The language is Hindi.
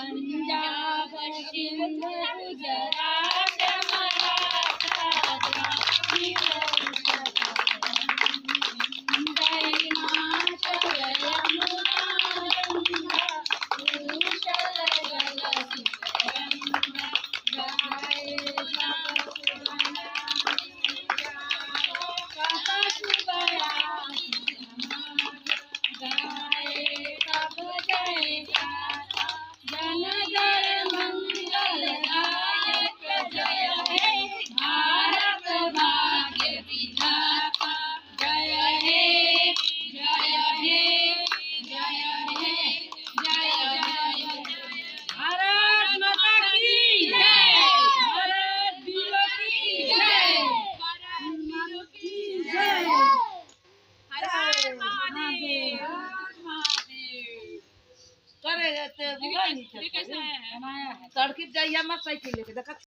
पंजाब सिंध गुजरात मराठा द्राविड हिमाचल यमुना गंगा उच्छल जलधि तरंगा गाए तब जय गाथा जन गण मंगलदायक जय हे भारत भाग्य विधाता जय हे जय हे जय हे जय जय भारत माता की जय भारत वीरों की जय भारत वीरों की जय हर हर महादेव करे जाते बुआ नहीं थे तड़की जाइए मत साइकिल लेके देखा